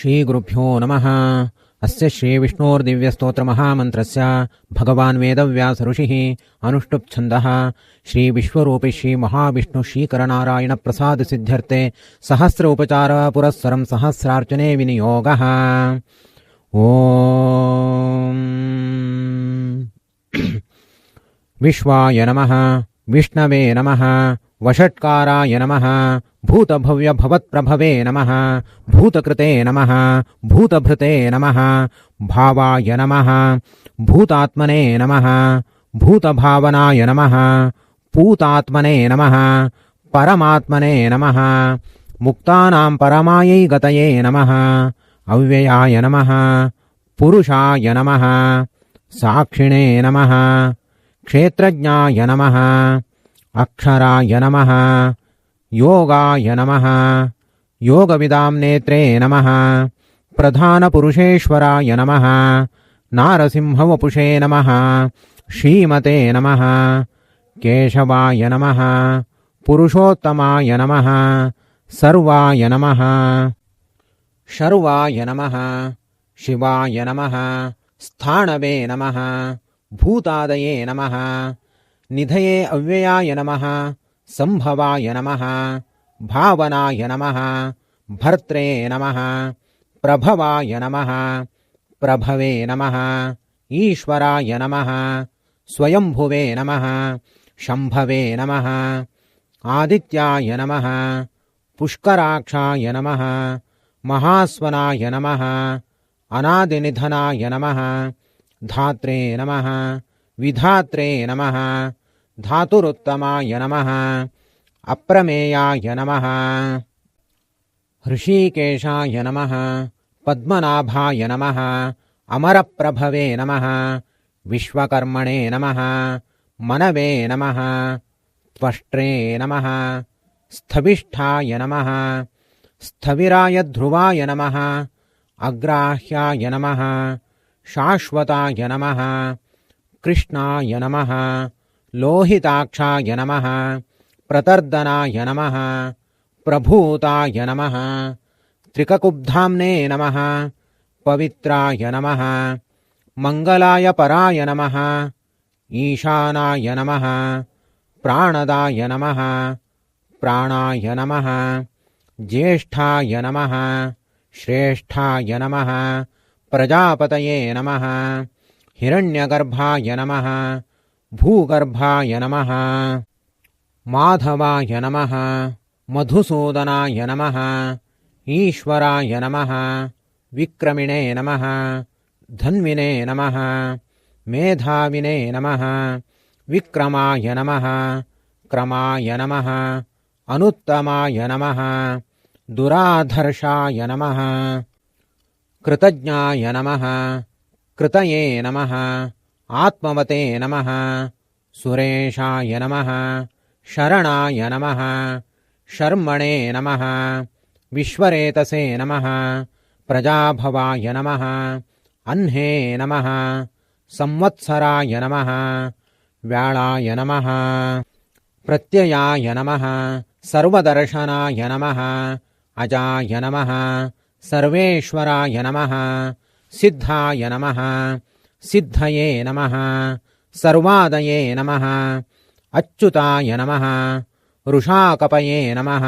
श्रीगुरुभ्यो नमः। अस्य श्रीविष्णोर्दिव्यस्तोत्रमहामन्त्रस्य भगवान् वेदव्यास ऋषिः अनुष्टुप् छन्दः श्रीविश्वरूपी श्रीमहाविष्णु श्रीकरनारायणप्रसादसिद्ध्यर्थे सहस्र उपचार पुरस्सरं सहस्रार्चने विनियोगः। ॐ विश्वाय नमः, विष्णवे नमः, वषट्काराय नमः, भूतभव्यभवत्प्रभवे नमः, भूतकृते नमः, भूतभृते नमः, भावाय नमः, भूतात्मने नमः, भूतभावनाय नमः, पूतात्मने नमः, परमात्मने नमः, मुक्तानां परमायै गतये नमः, अव्ययाय नमः, पुरुषाय नमः, साक्षिणे नमः, क्षेत्रज्ञाय नमः, अक्षराय नमः, योगाय नमः, योगविदां नेत्रे नमः, प्रधानपुरुषेश्वराय नमः, नारसिंहवपुषे नमः, श्रीमते नमः, केशवाय नमः, पुरुषोत्तमाय नमः, सर्वाय नमः, शर्वाय नमः, शिवाय नमः, स्थाणवे नमः, भूतादये नमः, निधये अव्ययाय नमः, संभवाय नमः, भावनाय नमः, भर्त्रे नमः, प्रभवाय नमः, प्रभवे नमः, ईश्वराय नमः, स्वयंभुवे नमः, शम्भवे नमः, आदित्याय नमः, पुष्कराक्षाय नमः, महास्वनाय नमः, अनादिनिधनाय नमः, धात्रे नमः, विधात्रे नमः, धातुरुत्तमाय नमः, अप्रमेयाय नमः, ऋषिकेशाय नमः, पद्मनाभाय नमः, अमरप्रभवे नमः, विश्वकर्मणे नमः, मनवे नमः, त्वष्ट्रे नमः, स्थविष्ठाय नमः, स्थविराय ध्रुवाय नमः, अग्राह्याय नमः, शाश्वताय नमः, कृष्णाय नमः, लोहिताक्षाय नमः, प्रतर्दनाय नमः, प्रभूताय नमः, त्रिककुब्धाम्ने नमः, पवित्राय नमः, मङ्गलाय पराय नमः, ईशानाय नमः, प्राणदाय नमः, प्राणाय नमः, ज्येष्ठाय नमः, श्रेष्ठाय नमः, प्रजापतये नमः, हिरण्यगर्भाय नमः, भूगर्भाय नमः, माधवाय नमः, मधुसूदनाय नमः, ईश्वराय नमः, विक्रमिणे नमः, धन्विने नमः, मेधाविने नमः, विक्रमाय नमः, क्रमाय नमः, अनुत्तमाय नमः, दुराधर्षाय नमः, कृतज्ञाय नमः, कृतये नमः, आत्मवते नमः, सुरेशाय नमः, शरणाय नमः, शर्मणे नमः, विश्वरेतसे नमः, प्रजाभवाय नमः, अह्ने नमः, संवत्सराय नमः, व्याळाय नमः, प्रत्ययाय नमः, सर्वदर्शनाय नमः, अजाय नमः, सर्वेश्वराय नमः, सिद्धाय नमः, सिद्धये नमः, सर्वादये नमः, अच्युताय नमः, वृषाकपये नमः,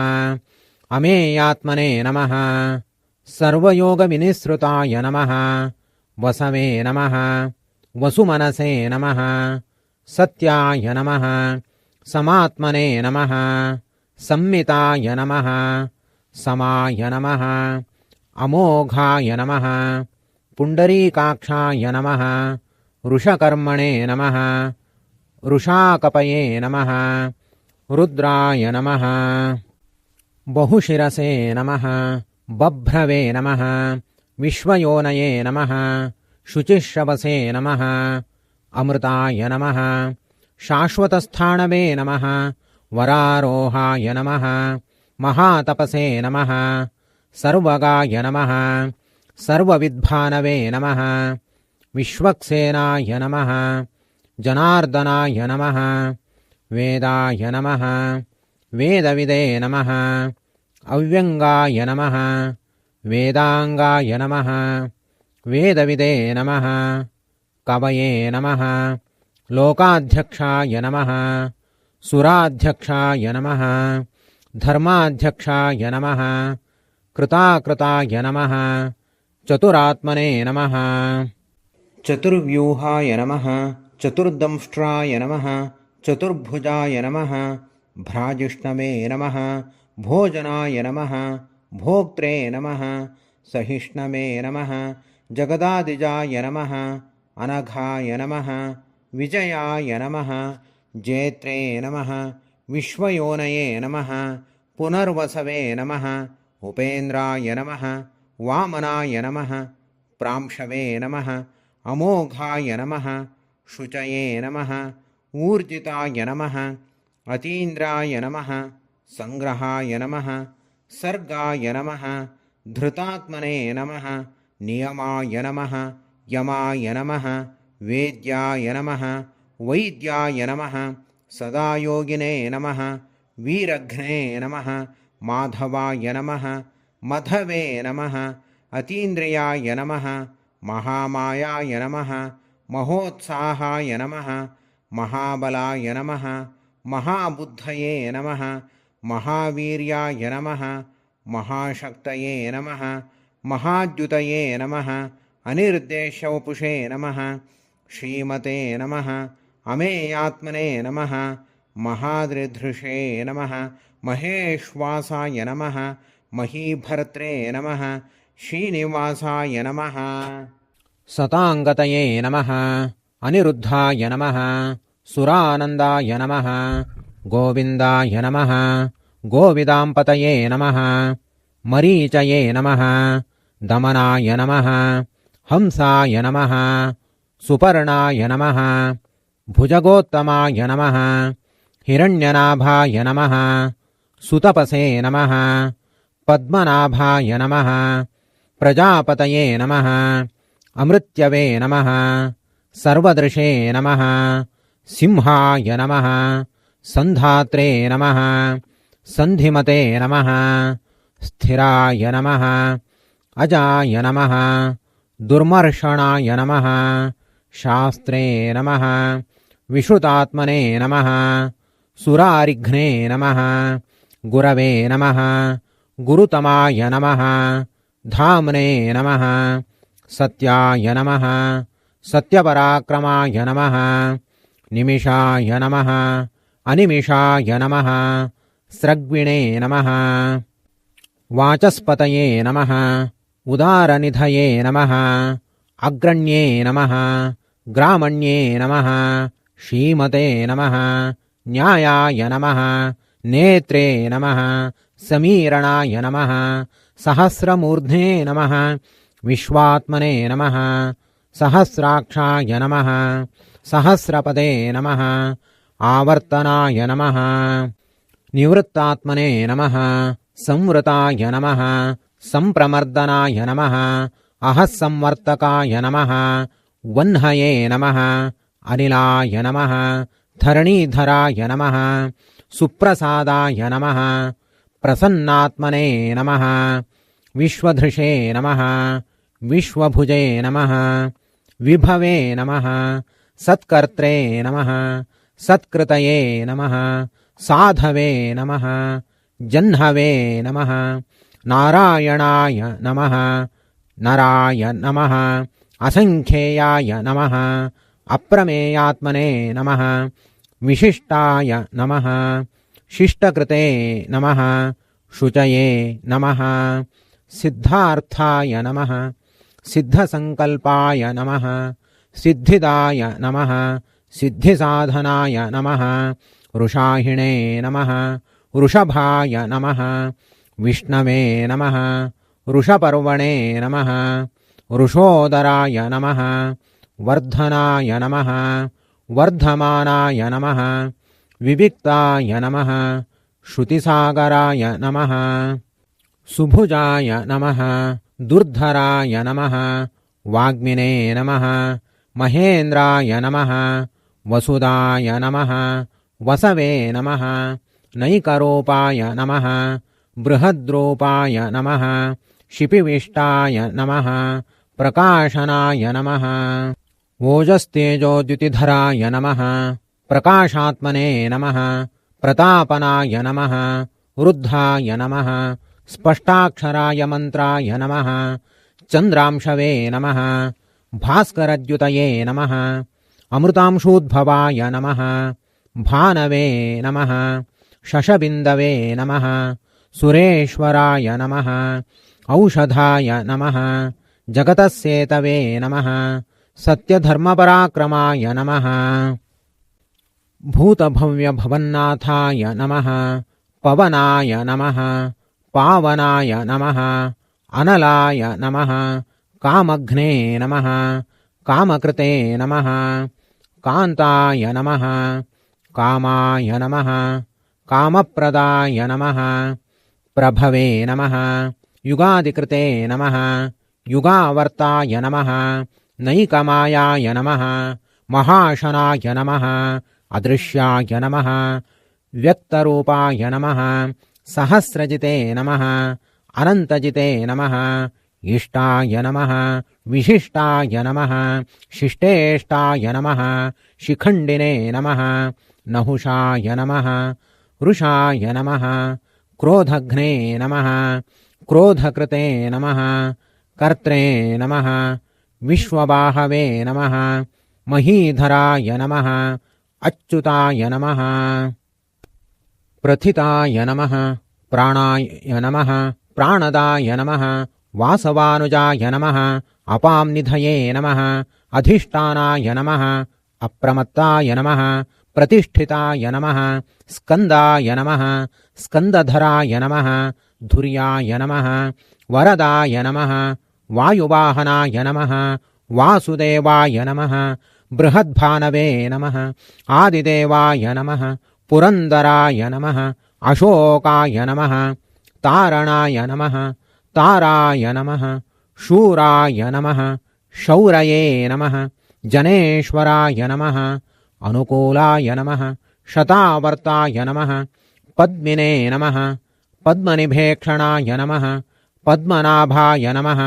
अमेयात्मने नमः, सर्वयोगविनिसृताय नमः, वसवे नमः, वसुमनसे नमः, सत्याय नमः, समात्मने नमः, संमिताय नमः, समाय नमः, अमोघाय नमः, पुण्डरीकाक्षाय नमः, वृषकर्मणे नमः, वृषाकपये नमः, रुद्राय नमः, बहुशिरसे नमः, बभ्रवे नमः, विश्वयोनये नमः, शुचिश्रवसे नमः, अमृताय नमः, शाश्वतस्थाणवे नमः, वरारोहाय नमः, महातपसे नमः, सर्वगाय नमः, सर्वविद्भानवे नमः, विश्वक्सेनाय नमः, जनार्दनाय नमः, वेदाय नमः, वेदविदे नमः, अव्यङ्गाय नमः, वेदाङ्गाय नमः वेदविदे नमः कवये नमः लोकाध्यक्षाय नमः सुराध्यक्षाय नमः धर्माध्यक्षाय नमः कृताकृताय नमः चतुरात्मने नमः चतुर्व्यूहाय नमः चतुर्दंष्ट्राय नमः चतुर्भुजाय नमः भ्राजिष्णवे नमः भोजनाय नमः भोक्त्रे नमः सहिष्णवे नमः जगदादिजाय नमः अनघाय नमः विजयाय नमः जेत्रे नमः विश्वयोनये नमः पुनर्वसवे नमः उपेन्द्राय नमः वामनाय नमः प्रांशवे नमः अमोघाय नमः शुचये नमः ऊर्जिताय नमः अतीन्द्राय नमः संग्रहाय नमः सर्गाय नमः धृतात्मने नमः नियमाय नमः यमाय नमः वेद्याय नमः वैद्याय नमः सदायोगिने नमः वीरघ्ने नमः माधवाय नमः मधवे नमः अतीन्द्रियाय नमः महामायाय नमः महोत्साहाय नमः महाबलाय नमः महाबुद्धये नमः महावीर्याय नमः महाशक्तये नमः महाद्युतये नमः अनिर्देशवपुषे नमः श्रीमते नमः अमेयात्मने नमः महादृधृषे नमः महेश्वासाय नमः महीभर्त्रे नमः श्रीनिवासाय नमः सताङ्गतये नमः अनिरुद्धाय नमः सुरानन्दाय नमः गोविन्दाय नमः गोविदाम्पतये नमः मरीचये नमः दमनाय नमः हंसाय नमः सुपर्णाय नमः भुजगोत्तमाय नमः हिरण्यनाभाय नमः सुतपसे नमः पद्मनाभाय नमः प्रजापतये नमः अमृत्यवे नमः सर्वदृशे नमः सिंहाय नमः सन्धात्रे नमः सन्धिमते नमः स्थिराय नमः अजाय नमः दुर्मर्षणाय नमः शास्त्रे नमः विश्रुतात्मने नमः सुरारिघ्ने नमः गुरवे नमः गुरुतमाय नमः धाम्ने नमः सत्याय नमः सत्यपराक्रमाय नमः निमिषाय नमः अनिमिषाय नमः स्रग्विणे नमः वाचस्पतये नमः उदारनिधये नमः अग्रण्ये नमः ग्रामण्ये नमः श्रीमते नमः न्यायाय नमः नेत्रे नमः समीरणाय नमः सहस्रमूर्ध्ने नमः विश्वात्मने नमः सहस्राक्षाय नमः सहस्रपदे नमः आवर्तनाय नमः निवृत्तात्मने नमः संवृताय नमः संप्रमर्दनाय नमः अहस्संवर्तकाय नमः वह्नये नमः अनिलाय नमः धरणीधराय नमः सुप्रसादाय नमः प्रसन्नात्मने नमः विश्वधृषे नमः विश्वभुजे नमः विभवे नमः सत्कर्त्रे नमः सत्कृतये नमः साधवे नमः जह्नवे नमः नारायणाय नमः नराय नमः असंख्येयाय नमः अप्रमेयात्मने नमः विशिष्टाय नमः शिष्टकृते नमः शुचये नमः सिद्धार्थाय नमः सिद्धसंकल्पाय नमः सिद्धिदाय नमः सिद्धिसाधनाय नमः वृषाहिणे नमः वृषभाय नमः विष्णवे नमः वृषपर्वणे नमः वृषोदराय नमः वर्धनाय नमः वर्धमानाय नमः विविक्ताय नमः श्रुतिसागराय नमः सुभुजाय नमः दुर्धराय नमः वाग्मिने नमः महेन्द्राय नमः वसुदाय नमः वसवे नमः नैकरूपाय नमः बृहद्रूपाय नमः शिपिविष्टाय नमः प्रकाशनाय नमः ओजस्तेजोद्युतिधराय नमः प्रकाशात्मने नमः प्रतापनाय नमः वृद्धाय नमः स्पष्टाक्षराय मन्त्राय नमः चन्द्रांशवे नमः भास्करद्युतये नमः अमृतांशोद्भवाय नमः भानवे नमः शशबिन्दवे नमः सुरेश्वराय नमः औषधाय नमः जगतस्येतवे नमः सत्यधर्मपराक्रमाय नमः भूतभव्यभवन्नाथाय नमः पवनाय नमः पावनाय नमः अनलाय नमः कामघ्ने नमः कामकृते नमः कान्ताय नमः कामाय नमः कामप्रदाय नमः प्रभवे नमः युगादिकृते नमः युगावर्ताय नमः नैकमायाय नमः महाशनाय नमः अदृश्याय नमः व्यक्तरूपाय नमः सहस्रजिते नमः अनन्तजिते नमः इष्टाय नमः विशिष्टाय नमः शिष्टेष्टाय नमः शिखण्डिने नमः नहुषाय नमः वृषाय नमः क्रोधघ्ने नमः क्रोधकृते नमः कर्त्रे नमः विश्वबाहवे नमः महीधराय नमः अच्युताय नमः प्रथिताय नमः प्राणाय नमः प्राणदाय नमः वासवानुजाय नमः अपांनिधये नमः अधिष्ठानाय नमः अप्रमत्ताय नमः प्रतिष्ठिताय नमः स्कन्दाय नमः स्कन्दधराय नमः धुर्याय नमः वरदाय नमः वायुवाहनाय नमः वासुदेवाय नमः बृहद्भानवे नमः आदिदेवाय नमः पुरन्दराय नमः अशोकाय नमः तारणाय नमः ताराय नमः शूराय नमः शौरये नमः जनेश्वराय नमः अनुकूलाय नमः शतावर्ताय नमः पद्मिने नमः पद्मनिभेक्षणाय नमः पद्मनाभाय नमः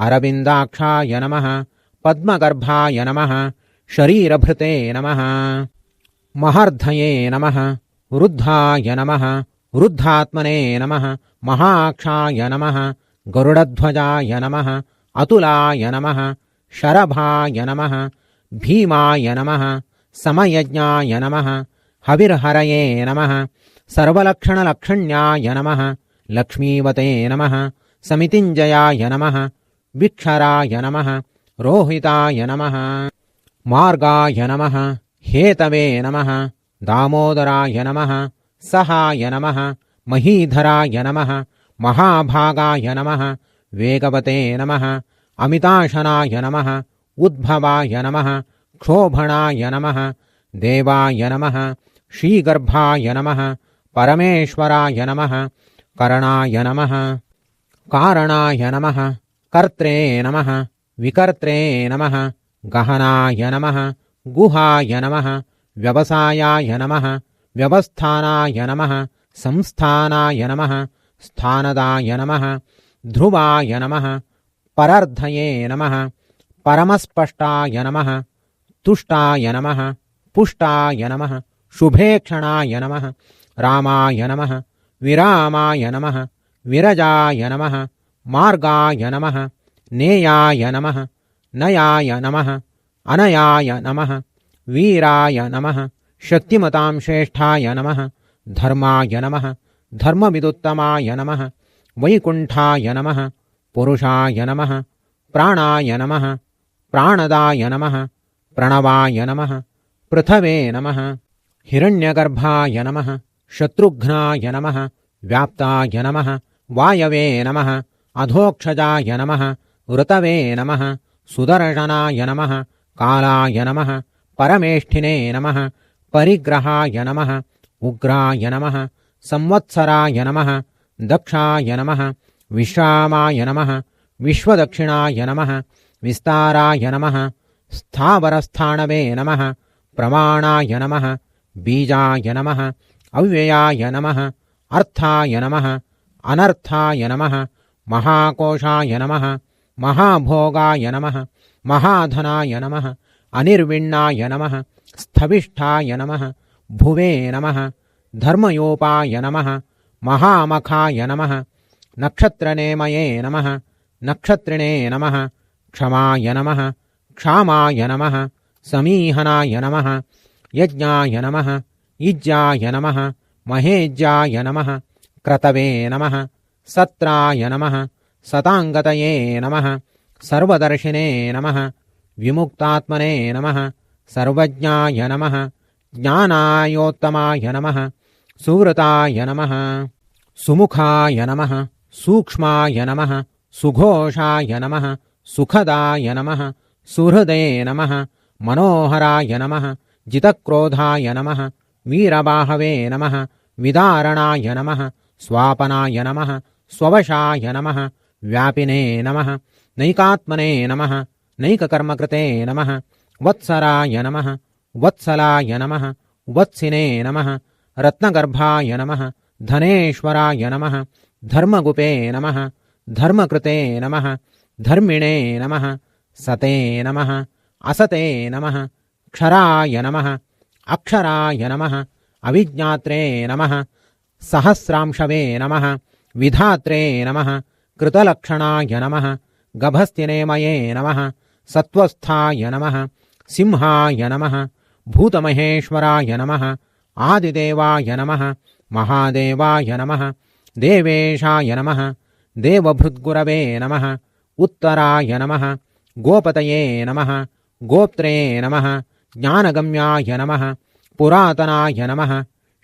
अरविन्दाक्षाय नमः पद्मगर्भाय नमः शरीरभृते नमः महर्धये नमः वृद्धाय नमः वृद्धात्मने नमः महाक्षाय नमः गरुडध्वजाय नमः अतुलाय नमः शरभाय नमः भीमाय नमः समयज्ञाय नमः हविर्हरये नमः सर्वलक्षणलक्षण्याय नमः लक्ष्मीवते नमः समितिञ्जयाय नमः विक्षराय नमः रोहिताय नमः मार्गाय नमः हेतवे नमः दामोदराय नमः सहाय नमः महीधराय नमः महाभागाय नमः वेगवते नमः अमिताशनाय नमः उद्भवाय नमः क्षोभणाय नमः देवाय नमः श्रीगर्भाय नमः परमेश्वराय नमः करणाय नमः कारणाय नमः कर्त्रे नमः विकर्त्रे नमः गहनाय नमः गुहाय नमः व्यवसायाय नमः व्यवस्थानाय नमः संस्थानाय नमः स्थानदाय नमः ध्रुवाय नमः परर्धये नमः परमस्पष्टाय नमः तुष्टाय नमः पुष्टाय नमः शुभेक्षणाय नमः रामाय नमः विरामाय नमः विरजाय नमः मार्गाय नमः नेयाय नमः नयाय नमः अनयाय नमः वीराय नमः शक्तिमतां श्रेष्ठाय नमः धर्माय नमः धर्मविदुत्तमाय नमः वैकुण्ठाय नमः पुरुषाय नमः प्राणाय नमः प्राणदाय नमः प्रणवाय नमः पृथवे नमः हिरण्यगर्भाय नमः शत्रुघ्नाय नमः व्याप्ताय नमः वायवे नमः अधोक्षजाय नमः ऋतवे नमः सुदर्शनाय नमः कालाय नमः परमेष्ठिने नमः परिग्रहाय नमः उग्राय नमः संवत्सराय नमः दक्षाय नमः विश्रामाय नमः विश्वदक्षिणाय नमः विस्ताराय नमः स्थावरस्थाणवे नमः प्रमाणाय नमः बीजाय नमः अव्ययाय नमः अर्थाय नमः अनर्थाय नमः महाकोशाय नमः महाभोगाय नमः महाधनाय नमः अनिर्विण्णाय नमः स्थविष्ठाय नमः भुवे नमः धर्मयोपाय नमः महामखाय नमः नक्षत्रनेमये नमः नक्षत्रिणे नमः क्षमाय नमः क्षामाय नमः समीहनाय नमः यज्ञाय नमः इज्जाय नमः महेज्याय नमः क्रतवे नमः सत्राय नमः सताङ्गतये नमः सर्वदर्शिने नमः विमुक्तात्मने नमः सर्वज्ञाय नमः ज्ञानायोत्तमाय नमः सुवृताय नमः सुमुखाय नमः सूक्ष्माय नमः सुघोषाय नमः सुखदाय नमः सुहृदे नमः मनोहराय नमः जितक्रोधाय नमः वीरबाहवे नमः विदारणाय नमः स्वापनाय नमः स्ववशाय नमः व्यापिने नमः नैकात्मने नमः नैककर्मकृते नमः वत्सराय नमः वत्सलाय नमः वत्सिने नमः रत्नगर्भाय नमः धनेश्वराय नमः धर्मगुपे नमः धर्मकृते नमः धर्मिणे नमः सते नमः असते नमः क्षराय नमः अक्षराय नमः अविज्ञात्रे नमः सहस्रांशवे नमः विधात्रे नमः कृतलक्षणाय नमः गभस्तिनेमये नमः सत्वस्थाय नमः सिंहाय नमः भूतमहेश्वराय नमः आदिदेवाय नमः महादेवाय नमः देवेशाय नमः देवभृद्गुरवे नमः उत्तराय नमः गोपतये नमः गोप्त्रे नमः ज्ञानगम्याय नमः पुरातनाय नमः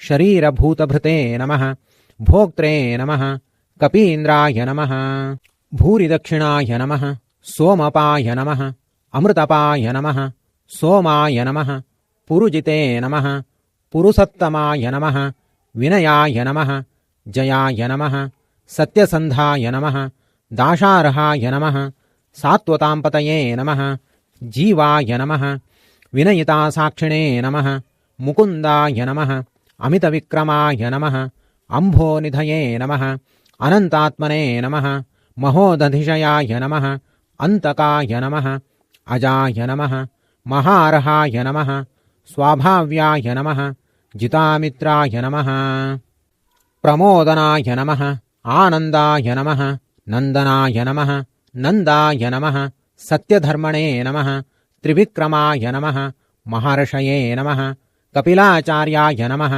शरीरभूतभृते नमः भोक्त्रे नमः कपीन्द्राय नमः भूरिदक्षिणाय नमः सोमपाय नमः अमृतपाय नमः सोमाय नमः पुरुजिते नमः पुरुसत्तमाय नमः विनयाय नमः जयाय नमः सत्यसन्धाय नमः दाशार्हाय नमः सात्वताम्पतये नमः जीवाय नमः विनयितासाक्षिणे नमः मुकुन्दाय नमः अमितविक्रमाय नमः अम्भोनिधये नमः अनन्तात्मने नमः महोदधिशयाय नमः अन्तकाय नमः अजाय नमः महार्हाय नमः स्वाभाव्याय नमः जितामित्राय नमः प्रमोदनाय नमः आनन्दाय नमः नन्दनाय नमः नन्दाय नमः सत्यधर्मणे नमः त्रिविक्रमाय नमः महर्षये नमः कपिलाचार्याय नमः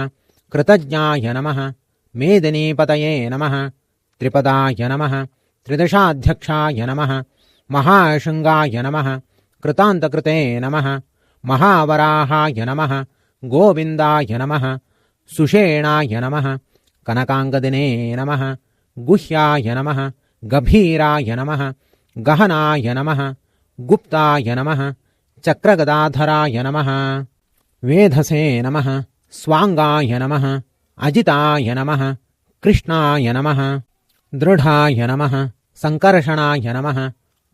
कृतज्ञाय नमः मेदिनीपतये नमः त्रिपदाय नमः त्रिदशाध्यक्षाय नमः महाशृङ्गाय नमः कृतान्तकृते नमः महावराहाय नमः गोविन्दाय नमः सुषेणाय नमः कनकाङ्गदिने नमः गुह्याय नमः गभीराय नमः गहनाय नमः गुप्ताय नमः चक्रगदाधराय नमः वेधसे नमः स्वाङ्गाय नमः अजिताय नमः कृष्णाय नमः दृढाय नमः सङ्कर्षणाय नमः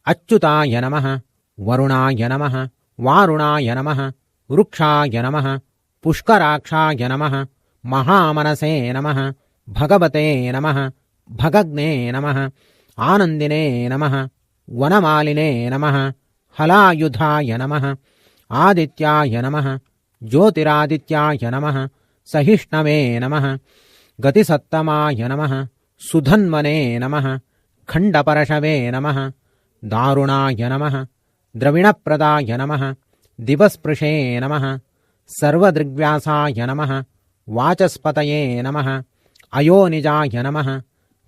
अच्युताय नमः वरुणाय नमः वारुणाय नमः वृक्षाय नमः पुष्कराक्षाय नमः महामनसे नमः भगवते नमः भगग्ने नमः आनन्दिने नमः वनमालिने नमः हलायुधाय नमः आदित्याय नमः ज्योतिरादित्याय नमः सहिष्णवे नमः गतिसत्तमाय नमः सुधन्वने नमः खण्डपरशवे नमः दारुणाय नमः द्रविणप्रदाय नमः दिवस्पृशे नमः सर्वदृग्व्यासाय नमः वाचस्पतये नमः अयोनिजाय नमः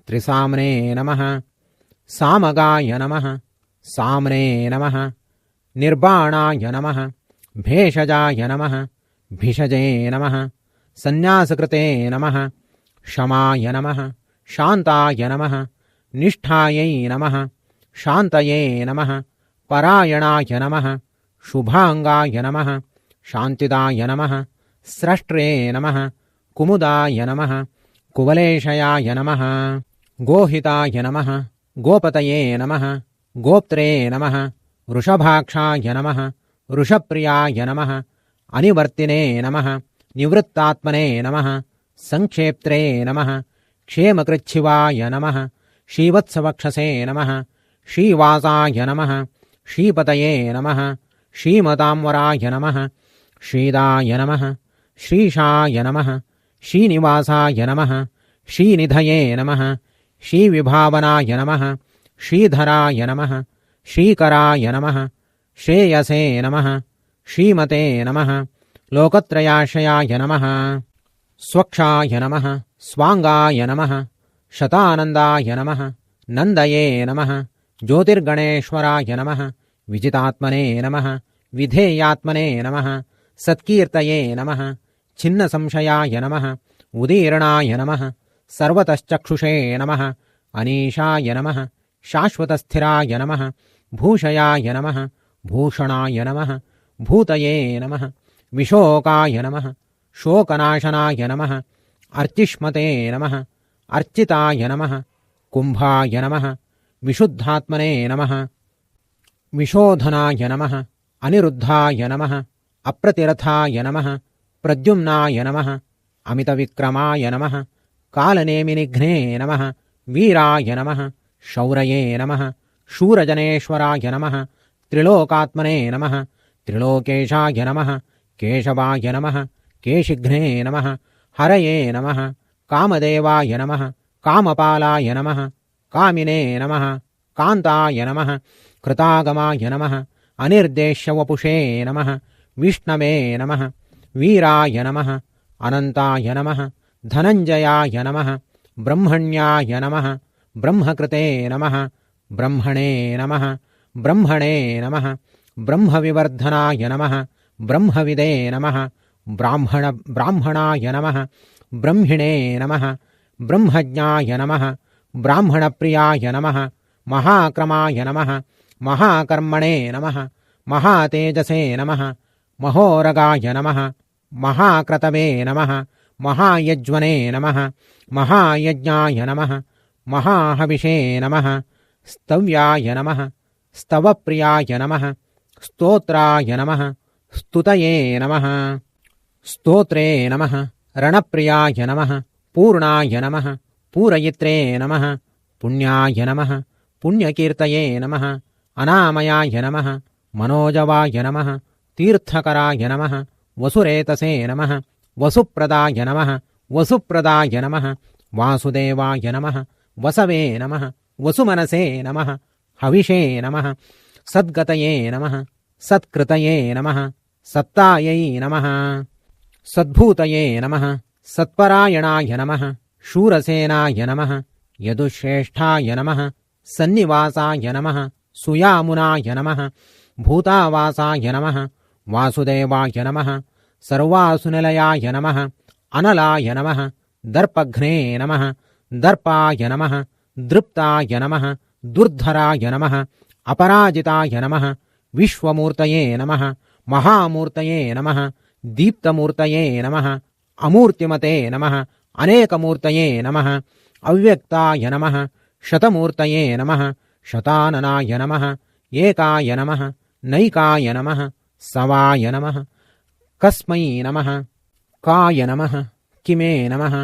त्रिसाम्ने नमः सामगाय नमः साम्ने नमः निर्बाणाय नमः भेषजाय नमः भिषजे नमः सन्न्यासकृते नमः शमाय नमः शान्ताय नमः निष्ठायै नमः शान्तये नमः परायणाय नमः शुभाङ्गाय नमः शान्तिदाय नमः स्रष्ट्रे नमः कुमुदाय नमः कुवलेशयाय नमः गोहिताय नमः गोपतये नमः गोप्त्रे नमः वृषभाक्षाय नमः वृषप्रियाय नमः अनिवर्तिने नमः निवृत्तात्मने नमः संक्षेप्त्रे नमः क्षेमकृच्छिवाय नमः श्रीवत्सवक्षसे नमः श्रीवासाय नमः श्रीपतये नमः श्रीमतांवराय नमः श्रीदाय नमः श्रीशाय नमः श्रीनिवासाय नमः श्रीनिधये नमः श्रीविभावनाय नमः श्रीधराय नमः श्रीकराय नमः श्रेयसे नमः श्रीमते नमः लोकत्रयाश्रयाय नमः स्वक्षाय नमः स्वांगाय नमः शतानन्दाय नमः नन्दये नमः ज्योतिर्गणेश्वराय नमः विजितात्मने नमः विधेयात्मने नमः सत्कीर्तये नमः छिन्नसंशयाय नमः उदीर्णाय नमः सर्वतश्चक्षुषे नमः अनीशाय नमः शाश्वतस्थिराय नमः भूषयाय नमः भूषणाय नमः भूतये नमः विशोकाय नमः शोकनाशनाय नमः अर्चिष्मते नमः अर्चिताय नमः कुम्भाय नमः विशुद्धात्मने नमः विशोधनाय नमः अनिरुद्धाय नमः अप्रतिरथाय नमः प्रद्युम्नाय नमः अमितविक्रमाय नमः कालनेमिनिघ्ने नमः वीराय नमः शौरये नमः शूरजनेश्वराय नमः त्रिलोकात्मने नमः त्रिलोकेशाय नमः केशवाय नमः केशिघ्ने नमः हरये नमः कामदेवाय नमः कामपालाय नमः कामिने नमः कान्ताय नमः कृतागमाय नमः अनिर्देश्यवपुषे नमः विष्णवे नमः वीराय नमः अनन्ताय नमः धनञ्जयाय नमः ब्रह्मण्याय नमः ब्रह्मकृते नमः ब्रह्मणे नमः ब्रह्मणे नमः ब्रह्मविवर्धनाय नमः ब्रह्मविदे नमः ब्राह्मणाय नमः ब्रह्मिणे नमः ब्रह्मज्ञाय नमः ब्राह्मणप्रियाय नमः महाक्रमाय नमः महाकर्मणे नमः महातेजसे नमः महोरगाय नमः महाक्रतवे नमः महायज्वने नमः महायज्ञाय नमः महाहविषे नमः स्तव्याय नमः स्तवप्रियाय नमः स्तोत्राय नमः स्तुतये नमः स्तोत्रे नमः रणप्रियाय नमः पूर्णाय नमः पूरयित्रे नमः पुण्याय नमः पुण्यकीर्तये नमः अनामयाय नमः मनोजवाय नमः तीर्थकराय नमः वसुरेतसे नमः वसुप्रदाय नमः वसुप्रदाय नमः वासुदेवाय नमः वसवे नमः वसुमनसे नमः हविषे नमः सद्गतये नमः सत्कृतये नमः सत्तायै नमः सद्भूतये नमः सत्परायणाय नमः शूरसेनाय नमः यदुश्रेष्ठाय नमः सन्निवासाय नमः सुयामुनाय नमः भूतावासाय नमः वासुदेवाय नमः सर्वासुनिलयाय नमः अनलाय नमः दर्पघ्ने नमः दर्पाय नमः दृप्ताय नमः दुर्धराय नमः अपराजिताय नमः विश्वमूर्तये नमः महामूर्तये नमः दीप्तमूर्तये नमः अमूर्तिमते नमः अनेकमूर्तये नमः अव्यक्ताय नमः शतमूर्तये नमः शताननाय नमः एकाय नमः नैकाय नमः सवाय नमः कस्मै नमः काय नमः किमे नमः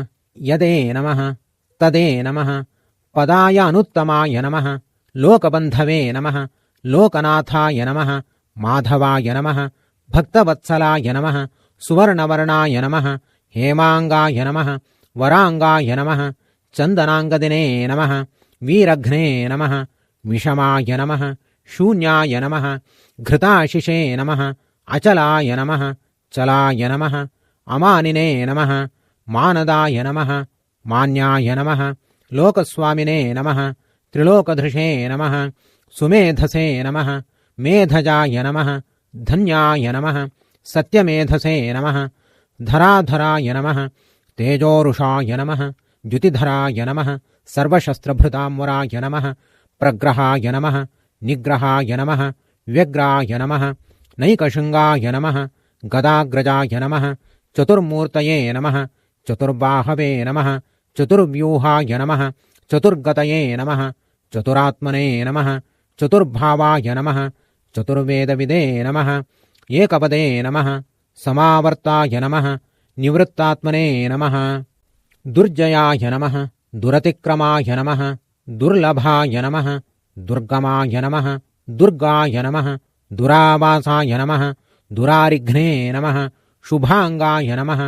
यदे नमः तदे नमः पदाय अनुत्तमाय नमः लोकबन्धवे नमः लोकनाथाय नमः माधवाय नमः भक्तवत्सलाय नमः सुवर्णवर्णाय नमः हेमाङ्गाय नमः वराङ्गाय नमः चन्दनाङ्गदिने नमः वीरघ्ने नमः विषमाय नमः शून्याय नमः घृताशिषे नमः अचलाय नमः चलाय नमः अमानिने नमः मानदाय नमः मान्याय नमः लोकस्वामिने नमः त्रिलोकधृषे नमः सुमेधसे नमः मेधजाय नमः धन्याय नमः सत्यमेधसे नमः धराधराय नमः तेजोरुषाय नमः द्युतिधराय नमः सर्वशस्त्रभृताम्बराय नमः प्रग्रहाय नमः निग्रहाय नमः व्यग्राय नमः नैकशृङ्गाय नमः गदाग्रजाय नमः चतुर्मूर्तये नमः चतुर्बाहवे नमः चतुर्व्यूहाय नमः चतुर्गतये नमः चतुरात्मने नमः चतुर्भावाय नमः चतुर्वेदविदे नमः एकपदे नमः समावर्ताय नमः निवृत्तात्मने नमः दुर्जयाय नमः दुरतिक्रमाय नमः दुर्लभाय नमः दुर्गमाय नमः दुर्गाय नमः दुरावासाय नमः दुरारिघ्ने नमः शुभांगाय नमः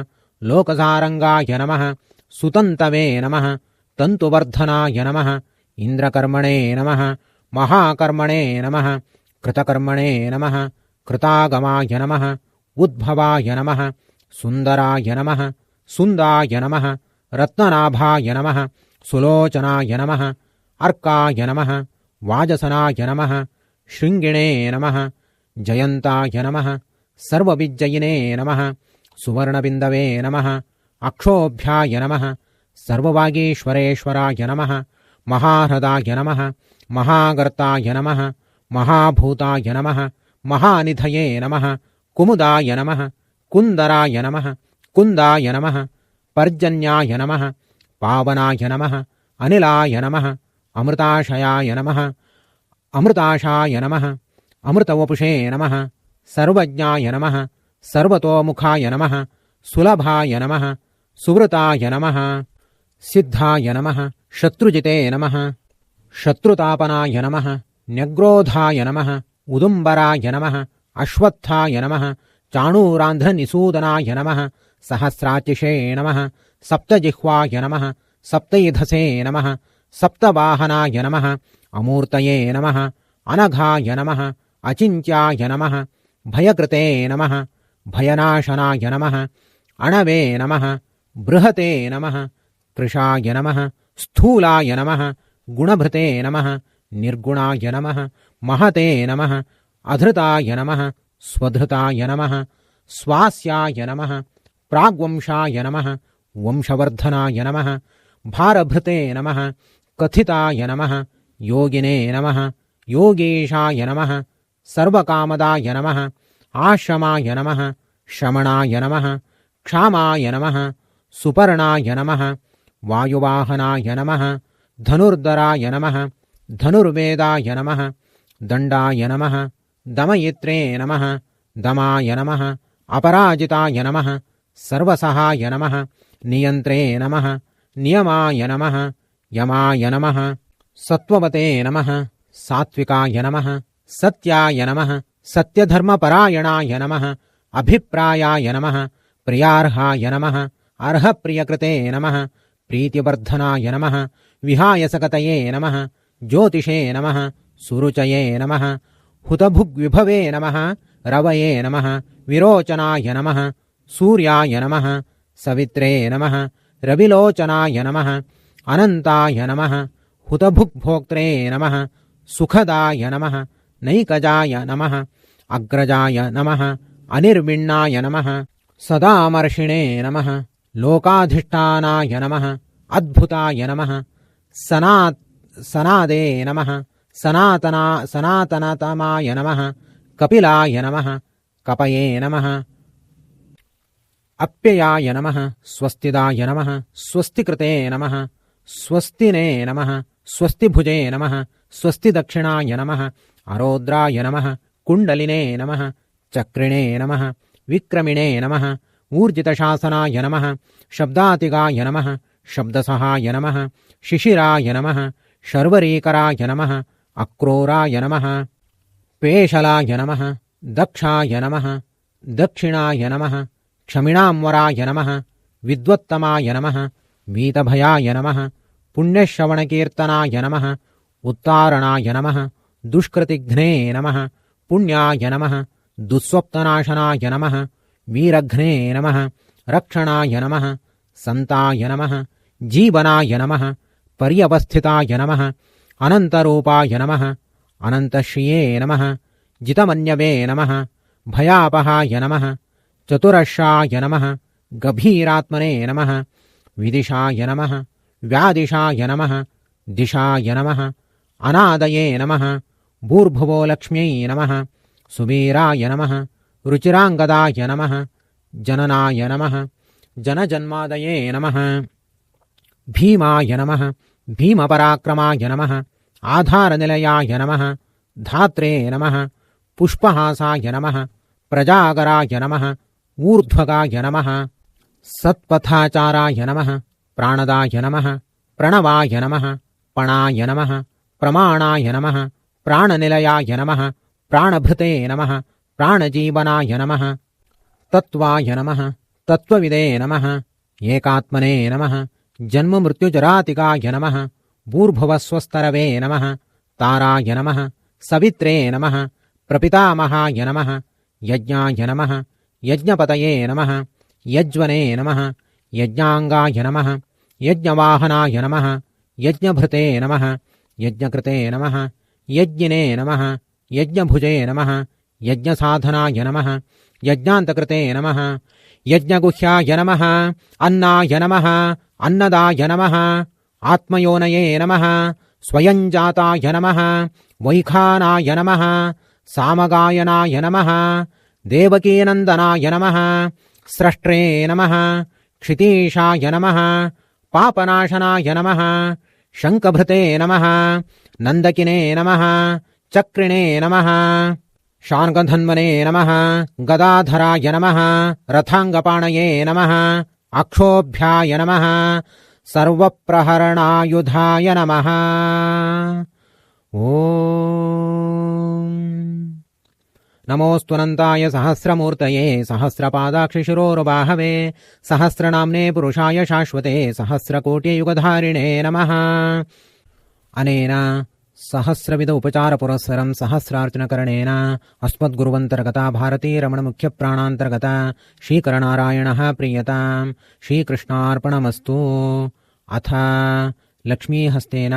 लोकसारंगाय नमः सुतन्तवे नमः तन्तुवर्धनाय नमः इंद्रकर्मणे नमः महाकर्मणे नमः कृतकर्मणे नमः कृतागमाय नमः उद्भवाय नमः सुन्दराय नमः सुन्दाय नमः रत्ननाभाय नमः सुलोचनाय नमः अर्काय नमः वाजसनाय नमः शृङ्गिणे नमः जयन्ताय नमः सर्वविजयिने नमः सुवर्णबिन्दवे नमः अक्षोभ्याय नमः सर्ववागीश्वरेश्वराय नमः महाहृदाय नमः महागर्ताय नमः महाभूताय नमः महानिधये नमः कुमुदाय नमः कुन्दराय नमः कुन्दाय नमः पर्जन्याय नमः पावनाय नमः अनिलाय नमः अमृताशयाय नमः अमृताशाय नमः अमृतवपुषे नमः सर्वज्ञाय नमः सर्वतोमुखाय नमः सुलभाय नमः सुवृताय नमः सिद्धाय नमः शत्रुजिते नमः शत्रुतापनाय नमः न्यग्रोधाय नमः उदुम्बराय नमः अश्वत्थाय नमः चाणूरान्ध्रनिसूदनाय नमः सहस्राचिषे नमः सप्तजिह्वाय नमः सप्तैधसे नमः सप्तवाहनाय नमः अमूर्तये नमः अनघाय नमः अचिन्त्याय नमः भयकृते नमः भयनाशनाय नमः अणवे नमः बृहते नमः कृशाय नमः स्थूलाय नमः गुणभृते नमः निर्गुणाय नमः महते नमः अधृताय नमः स्वधृताय नमः स्वास्याय नमः प्राग्वंशाय नमः वंशवर्धनाय नमः भारभृते नमः कथिताय नमः योगिने नमः योगेशाय नमः सर्वकामदाय नमः आश्रमाय नमः शमणाय नमः क्षामाय नमः सुपर्णाय नमः वायुवाहनाय नमः धनुर्धराय नमः धनुर्वेदाय नमः दण्डाय नमः दमयित्रे नमः दमाय नमः अपराजिताय नमः सर्वसहाय नमः नियन्त्रे नमः नियमाय नमः यमाय नमः सत्त्ववते नमः सात्विकाय नमः सत्याय नमः सत्यधर्मपरायणाय नमः अभिप्रायाय नमः प्रियार्हाय नमः अर्हप्रियकृते नमः प्रीतिवर्धनाय नमः विहायसकतये नमः ज्योतिषे नमः सुरुचये नमः हुतभुग्विभवे नमः रवये नमः विरोचनाय नमः सूर्याय नमः सवित्रे नमः रविलोचनाय नमः अनन्ताय नमः हुतभुग्भोक्त्रे नमः सुखदाय नमः नैकजाय नमः अग्रजाय नमः अनिर्विण्णाय नमः सदामर्षिणे नमः लोकाधिष्ठानाय नमः अद्भुताय नमः सनादे नमः सनातनतमाय नमः कपिलाय नमः कपये नमः अप्ययाय नमः स्वस्तिदाय नमः स्वस्तिकृते नमः स्वस्तिने नमः स्वस्तिभुजे नमः स्वस्तिदक्षिणाय नमः अरोद्राय नमः कुण्डलिने नमः चक्रिणे नमः विक्रमिणे नमः ऊर्जितशासनाय नमः शब्दातिगाय नमः शब्दसहाय नमः शिशिराय नमः शर्वरीकराय नमः अक्रूराय नमः पेशलाय नमः दक्षाय नमः दक्षिणाय नमः क्षमिणाम्वराय नमः विद्वत्तमाय नमः वीतभयाय नमः पुण्यश्रवणकीर्तनाय नमः उत्तारणाय नमः दुष्कृतिघ्ने नमः पुण्याय नमः दुःस्वप्ननाशनाय नमः वीरघ्ने नमः रक्षणाय नमः सन्ताय नमः जीवनाय नमः पर्यवस्थिताय नमः अनन्तरूपाय नमः अनन्तश्रिये नमः जितमन्यवे नमः भयापहाय नमः चतुरश्राय नमः गभीरात्मने नमः विदिशाय नमः व्यादिशाय नमः दिशाय नमः अनादये नमः भूर्भुवो लक्ष्म्यै नमः सुवीराय नमः रुचिराङ्गदाय नमः जननाय नमः जनजन्मादये नमः भीमाय नमः भीमपराक्रमाय नमः आधारनिलयाय नमः धात्रे नमः पुष्पहासाय नमः प्रजागराय नमः ऊर्ध्वगाय नमः सत्पथाचाराय नमः प्राणदाय नमः प्रणवाय नमः पणाय नमः प्रमाणाय नमः प्राणनिलयाय नमः प्राणभृते नमः प्राणजीवनाय नमः तत्त्वाय नमः तत्त्वविदे नमः एकात्मने नमः जन्ममृत्युजरातिकाय नमः भूर्भुवस्वस्तरवे नमः ताराय नमः सवित्रे नमः प्रपितामहाय नमः यज्ञाय नमः यज्ञपतये नमः यज्वने नमः यज्ञांगाय नमः यज्ञवाहनाय नमः यज्ञभृते नमः यज्ञकृते नमः यज्ञिने नमः यज्ञभुजे नमः यज्ञसाधनाय नमः यज्ञान्तकृते नमः यज्ञगुह्याय नमः अन्नाय नमः अन्नदाय नमः आत्मयोनये नमः स्वयंजाताय नमः वैखानाय नमः सामगायनाय नमः देवकीनन्दनाय नमः स्रष्ट्रे नमः क्षितीशाय नमः पापनाशनाय नमः शङ्खभृते नमः नन्दकिने नमः चक्रिणे नमः शार्ङ्गधन्वने नमः गदाधराय नमः रथाङ्गपाणये नमः अक्षोभ्याय नमः सर्वप्रहरणायुधाय नमः ॐ नमोऽस्तुनन्ताय सहस्रमूर्तये सहस्रपादाक्षिशिरोर्बाहवे सहस्रनाम्ने पुरुषाय शाश्वते सहस्रकोटियुगधारिणे नमः अनेन सहस्रविध उपचारपुरस्सरं सहस्रार्चनकरणेन अस्मद्गुरुवन्तर्गता भारतीरमणमुख्यप्राणान्तर्गता श्रीकरनारायणः प्रीयताम् श्रीकृष्णार्पणमस्तु। अथ लक्ष्मीहस्तेन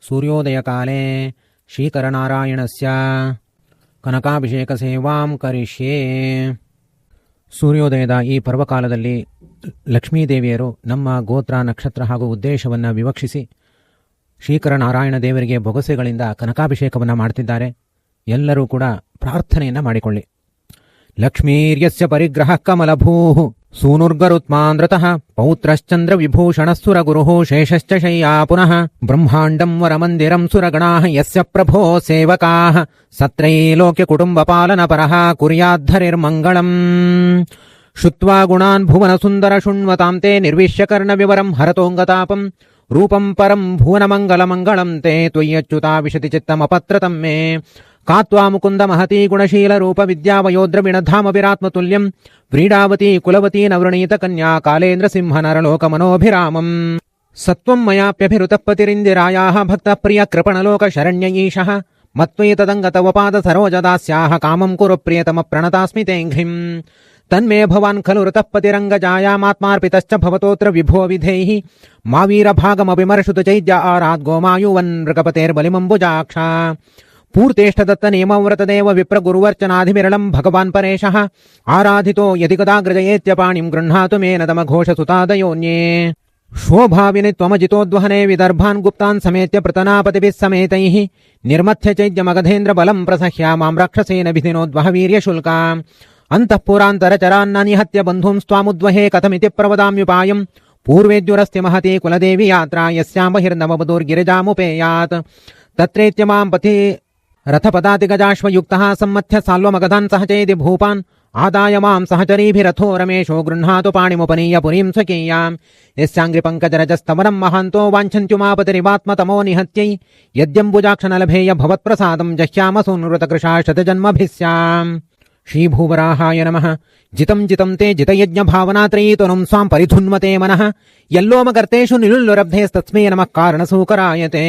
सूर्योदयकाले श्रीकरनारायणस्य ಕನಕಾಭಿಷೇಕಸೇವಾಂ ಕರಿಷ್ಯೆ. ಸೂರ್ಯೋದಯದ ಈ ಪರ್ವಕಾಲದಲ್ಲಿ ಲಕ್ಷ್ಮೀದೇವಿಯರು ನಮ್ಮ ಗೋತ್ರ ನಕ್ಷತ್ರ ಹಾಗೂ ಉದ್ದೇಶವನ್ನು ವಿವಕ್ಷಿಸಿ ಶ್ರೀಕರನಾರಾಯಣ ದೇವರಿಗೆ ಬೊಗಸೆಗಳಿಂದ ಕನಕಾಭಿಷೇಕವನ್ನು ಮಾಡ್ತಿದ್ದಾರೆ. ಎಲ್ಲರೂ ಕೂಡ ಪ್ರಾರ್ಥನೆಯನ್ನು ಮಾಡಿಕೊಳ್ಳಿ. ಲಕ್ಷ್ಮೀರ್ಯಸ್ಯ ಪರಿಗ್ರಹ ಕಮಲಭೂಃ ಸೂನುರ್ಗರುತ್ಮಾಂದ್ರತಃ ಪೌತ್ರಶ್ಚಂದ್ರ ವಿಭೂಷಣಸ್ಸುರ ಗುರುಃ ಶೇಷಶ್ಚ ಶಯ್ಯಾ ಪುನಃ ಬ್ರಹ್ಮಾಂಡಂ ವರಮಂದಿರಂ ಸುರಗಣಾಃ ಯಸ್ಯ ಪ್ರಭೋ ಸೇವಕಾಃ ಸತ್ರೈಲೋಕ್ಯ ಕುಟುಂಬ ಪಾಲನ ಪರಃ ಕುರ್ಯಾद्धರಿರ್ಮಂಗಳಂ. ಶುತ್ವಾ ಗುಣಾನ್ ಭುವನ ಸುಂದರ ಶೃಣ್ವತಾಂ ತೇ ನಿರ್ವಿಶ್ಯ ಕರ್ಣ ವಿವರಂ ಹರತೋಂಗತಾಪಂ ರೂಪಂ ಪರಂ ಭುವನ ಮಂಗಲ ಮಂಗಳಂ ತೇ ತ್ವಯ್ಯಚ್ಯುತಾ ವಿಶತಿ ಚಿತ್ತಮಪತ್ರತಂ ಮೇ ಕಾತ್ವಾ ಮುಕುಂದ ಮಹತಿ ಗುಣಶೀಲ ರೂಪ ವಿದ್ಯಾವಯೋದ್ರವಿಣಧಾಮಭಿರಾತ್ಮತುಲ್ಯಂ ವ್ರೀಡಾವತಿ ಕುಲವತಿ ನವೃಣೀತ ಕನ್ಯಾ ಕಾಲೇಂದ್ರ ಸಿಂಹ ನರಲೋಕ ಮನೋಭಿರಾಮಂ. ಸತ್ವಂ ಮಯಾಪ್ಯಭಿರುತಪತಿರಿಂದಿರಾಯಾಃ ಭಕ್ತ ಪ್ರಿಯ ಕೃಪಣಲೋಕ ಶರಣ್ಯ ಈಶಃ ಮತ್ವೇತದಂಗತವಪಾದ ಸರೋಜದಾಸ್ಯಾಃ ಕಾಮಂ ಕುರು ಪ್ರಿಯತಮ ಪ್ರಣತಾಸ್ಮಿ ತೇಂಘ್ರಿಂ. ತನ್ಮೇ ಭವಾನ್ ಖಲು ಋತಃಪತಿರಂಗಜಾಯಾಮಾತ್ಮಾರ್ಪಿತಶ್ಚ ಭವತೋತ್ರ ವಿಭೋ ವಿಧೇಃ ಮಾ ವೀರಭಾಗಮಭಿಮರ್ಷುತ ಚೈದ್ಯ ಆರಾತ್ ಗೋಮಾಯುವನ್ ಮೃಗಪತೇರ್ಬಲಿಮಂಬುಜಾಕ್ಷ. ಪೂರ್ತೇಷ್ಟದತ್ತ ನೇಮವ್ರತದೇವ ವಿಪ್ರ ಗುರುವರ್ಚನಾಧಿವಿರಳಂ ಭಗವಾನ್ ಪರೇಶಃ ಆರಾಧಿತೋ ಯದಿ ಕದಾಗ್ರಜಯೇತ್ಯ ಪಾಣಿಂ ಗೃಹ್ಣಾತು ಮೇನ ತಮಘೋಷ ಸುತಾದಯೋನ್ಯೇ. ಶೋಭಾವಿನಿ ತ್ವಮಜಿತೋದ್ವಹನೆ ವಿದರ್ಭಾನ್ ಗುಪ್ತಾನ್ ಸಮೇತ್ಯ ಪೃತನಾಪತಿಭಿಃ ಸಮೇತೈಃ ನಿರ್ಮಥ್ಯ ಚೈದ್ಯ ಮಗಧೇಂದ್ರ ಬಲಂ ಪ್ರಸಹ್ಯ ಮಾಂ ರಾಕ್ಷಸೇನ ವಿಧಿನೋದ್ವಹ ವೀರ್ಯ ಶುಲ್ಕ. ಅಂತಃಪುರಾಂತರಚರಾನ್ನ ನಿಹತ್ಯ ಬಂಧೂಂಸ್ತ್ವಾಮುದ್ವಹೇ ಕಥಮಿತಿ ಪ್ರವದಾಮ್ಯುಪಾಯಂ. ಪೂರ್ವೇದ್ಯುರಸ್ತಿ ಮಹತಿ ಕುಲದೇವಿ ಯಾತ್ರಾ ಯಸ್ಯಾಂ ಬಹಿರ್ನವವಧೂರ್ಗಿರಿಜಾಮುಪೇಯಾತ್. ತತ್ರೇತ್ಯ ಮಾಂ ಪಥಿ ರಥಪದಾತಿಗಜಾಶ್ವಯುಕ್ತಃ ಸಮ್ಮಥ್ಯ ಸಾಲ್ವಮಗಧಾನ್ ಸಹಚೇದಿ ಭೂಪಾನ್ ಆದಾಯ ಮಾಂ ಸಹಚರೀಭಿರಥೋ ರಮೇಶೋ ಗೃಹ್ಣಾತು ಪಾಣಿಮುಪನೀಯ ಪುರೀಂ ಸ್ವಕೀಯಾಂ. ಯಸ್ಯಾಂಗ್ರಿ ಪಂಕಜರಜಸ್ತವನಂ ಮಹಾಂತೋ ವಾಂಛನ್ತ್ಯುಮಾಪತಿರಿವಾತ್ಮತಮೋ ನಿಹತ್ಯೈ ಯದ್ಯಂಬುಜಾಕ್ಷನಲಭೇಯ ಭವತ್ಪ್ರಸಾದಂ ಜಹ್ಯಾಮ ಸೂನೃತಕೃಶಾ ಶತಜನ್ಮಭಿಃ ಸ್ಯಾಂ. ಶ್ರೀಭೂವರಾಹಾಯ ನಮಃ. ಜಿತಂ ಜಿತಂ ತೇ ಜಿತಯಜ್ಞ ಭಾವನಾತ್ರಯೀತನುಂ ಸ್ವಾಂ ಪರಿಧುನ್ವತೆ ಮನಃ. ಯಲ್ಲೋಮಗರ್ತೇಷು ನಿಲುಲ್ಲುರಬ್ಧೇಸ್ತಸ್ಮೈ ನಮಃ ಕಾರಣಸೂಕರಾಯತೆ.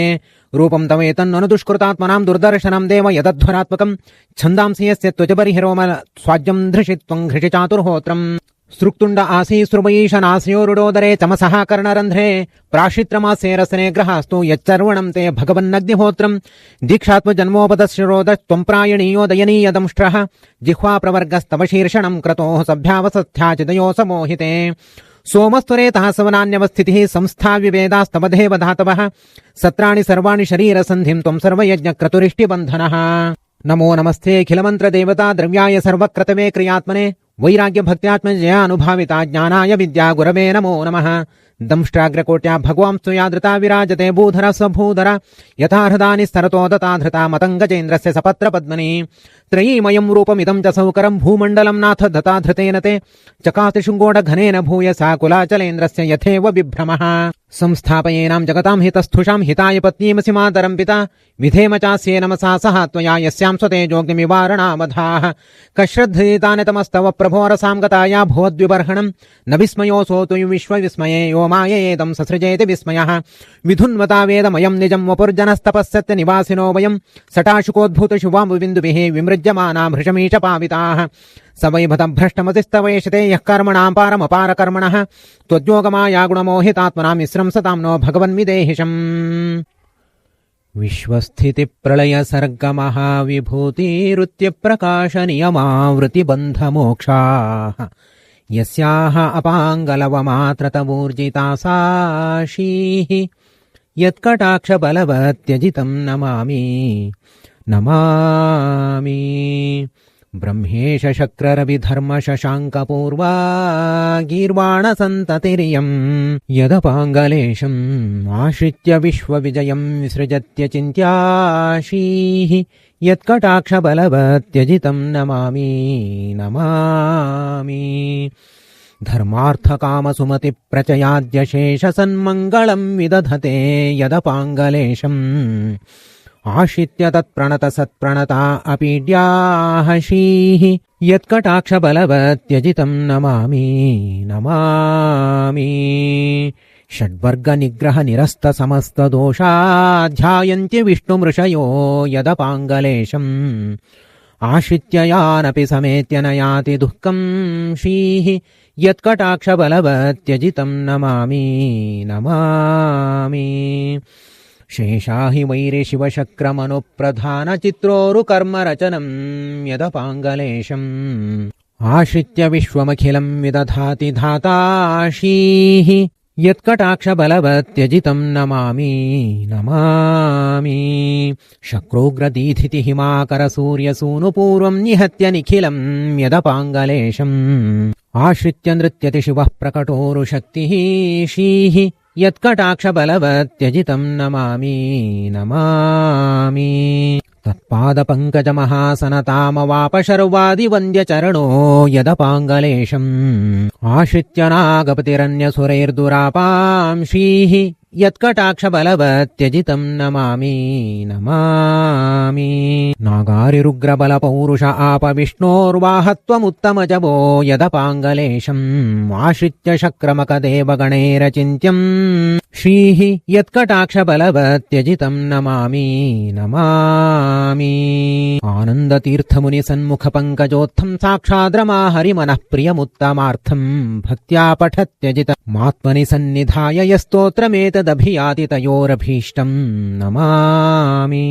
ರೂಪಂ ತವೇತನ್ನನು ದುಷ್ಕೃತಾತ್ಮನಾಂ ದುರ್ದರ್ಶನಂ ದೇವ ಯದಧ್ವರಾತ್ಮಕಂ. ಛಂದಾಂಸಿ ಯಸ್ಯ ತ್ವಚಬರ್ಹಿರೋಮ ಸ್ವಾಜ್ಯಂ ಧೃಷಿ ತ್ವಂ ಘೃಷಿ ಚಾತುರ್ಹೋತ್ರಂ. ಸೃಕ್ತುಂಡ ಆಸೀ ಸೃಮಯೀಶನಾಸ್ಯೋರುಡೋದರೆ ಚಮಸಃ ಕರ್ಣರಂಧ್ರೆ. ಪ್ರಾಶಿತ್ರಮಾಸ್ಯೇರಸನೆ ಗ್ರಹಾಸ್ತು ಯಚ್ಚರ್ವಣಂ ತೇ ಭಗವನ್ನಗ್ನಿಹೋತ್ರಂ. ದೀಕ್ಷಾತ್ಮಜನ್ಮೋಪದಶ್ರೋದ ತ್ವಂ ಪ್ರಾಯಣೀಯೋ ದಯನೀಯ ದಂಷ್ಟ್ರಃ. ಜಿಹ್ವಾ ಪ್ರವರ್ಗಸ್ತವ ಶೀರ್ಷಣಂ ಕ್ರತೋಃ ಸಭ್ಯಾವಸತ್ಥ್ಯಾಚಿದಯೋ ಸಮೋಹಿತೆ. ಸೋಮಸ್ತುರೇತಃ ಸವನಾನ್ಯವಸ್ಥಿತಿಃ ಸಂಸ್ಥಾ ವಿವೇದಾಸ್ತವಧೇವ ಧಾತವಃ. ಸತ್ರಾಣಿ ಸರ್ವಾಣಿ ಶರೀರಸಂಧಿಂ ತ್ವಂ ಸರ್ವಯಜ್ಞಕ್ರತುರಿಷ್ಟಿಬಂಧನಃ. ನಮೋ ನಮಸ್ತೆ ಅಖಿಲಮಂತ್ರ ದೇವತಾ ದ್ರವ್ಯಾಯ ಸರ್ವಕ್ರತವೇ ಕ್ರಿಯಾತ್ಮನೆ. ವೈರಾಗ್ಯ ಭಕ್ತ್ಯಾತ್ಮಜಯ ಅನುಭಾವಿತಾ ಜ್ಞಾನಾಯ ವಿದ್ಯಾ ಗುರವೇ ನಮೋ ನಮಃ. ದಂಷ್ಟ್ರಾಗ್ರಕೋಟ್ಯಾ ಭಗವಾಂಸ್ತು ಯಾದೃತಾ ವಿರಾಜತೆ ಭೂಧರ ಸ್ವಭೂಧರ. ಯಥಾ ಹೃದಾನಿ ಸ್ತರತೋ ದತಾಧೃತಾ ಮತಂಗಜೇಂದ್ರಸ್ಯ ಸಪತ್ರ ಪದ್ಮನಿ. ತ್ರಯೀಮಯಂ ರೂಪಮಿದಂ ಚ ಸೌಕರಂ ಭೂಮಂಡಲಂ ನಾಥ ದತಾಧೃತೇನ ತೇ. ಚಕಾತಿ ಶೃಂಗೋಡ ಘನೇನ ಭೂಯಸಾ ಕುಲಾಚಲೇಂದ್ರಸ್ಯ ಯಥೇವ ವಿಭ್ರಮಃ. संस्थापयेनां जगतां हितस्थुषां हिताय पत्नीमसि मातरं पिता विधेम चास्ये नमसा सह त्वया यस्यां स्वतेजोऽग्निवारणामधाः कश्रद्धीतानितमस्तव प्रभोरसां गताया भवद्विबर्हणं न विस्मयोऽसौ तुयि विश्वविस्मये यो माययेदं ससृजेति विस्मयः विधुन्वता वेदमयं निजं वपुर्जनस्तपस्यत्य निवासिनो वयं सटाशुकोद्भूतशुभाम्बुबिन्दुभिः विमृज्यमाना भृशमीशपाविताः स वैभतभ्रष्टमतिस्तवैषते यः कर्मणां पारमपारकर्मणः त्वद्योगमाया गुणमोहितात्मनां मिश्रं सतां नो भगवन्मिदेहिशम् विश्वस्थितिप्रलयसर्गमहाविभूतिरुत्यप्रकाशनियमावृतिबन्धमोक्षाः यस्याः अपाङ्गलवमात्रतवूर्जिता साशीः यत्कटाक्षबलवत्यजितं नमामि नमामि ब्रह्मेश शक्ररविधर्मशशाङ्कपूर्वा गीर्वाणसन्ततिरियं यदपाङ्गलेशम् आश्रित्य विश्वविजयं विसृजत्यचिन्त्याशीः यत्कटाक्षबलवत्यजितं नमामि नमामि धर्मार्थकामसुमतिप्रचयाद्यशेषसन्मङ्गलं विदधते यदपाङ्गलेशम् आश्रित्य तत्प्रणतसत्प्रणता अपीड्याः शीः यत्कटाक्षबलवत्यजितं नमामि नमामि षड्वर्गनिग्रहनिरस्तसमस्तदोषाध्यायन्त्य विष्णुमृषयो यदपाङ्गलेशम् आश्रित्य यानपि समेत्य न याति दुःखं शीः यत्कटाक्षबलवत्यजितं नमामि नमामि शेषा हि वैरे शिवशक्रमनुप्रधानचित्रोरुकर्मरचनं यदपाङ्गलेशम् आश्रित्य विश्वमखिलं विदधाति धाताशीः यत्कटाक्षबलवत्यजितं नमामि नमामि शक्रोग्रदीधितिहिमाकरसूर्यसूनुपूर्वं निहत्य निखिलं यदपाङ्गलेशम् आश्रित्य नृत्यति शिवः प्रकटोरुशक्तिः शीः यत्कटाक्षबलवत्यजितं नमामि नमामि तत्पादपङ्कजमहासनतामवापशर्वादिवन्द्यचरणो यदपाङ्गलेशम् आश्रित्य नागपतिरन्यसुरैर्दुरापां शीः यत्कटाक्षबलवत्यजितं नमामि नमामि नागारिरुग्रबलपौरुष आपविष्णोर्वाहत्वमुत्तमजवो यदपाङ्गलेशम् आश्रित्य शक्रमकदेवगणैरचिन्त्यम् श्रीः यत्कटाक्षबलवत्यजितं नमामि नमामि आनन्दतीर्थमुनिसन्मुखपङ्कजोत्थं साक्षाद्रमाहरिमनः प्रियमुत्तमार्थम् भक्त्या पठत्यजितमात्मनि सन्निधाय यस्तोत्रमेतदभियाति तयोरभीष्टम् नमामि।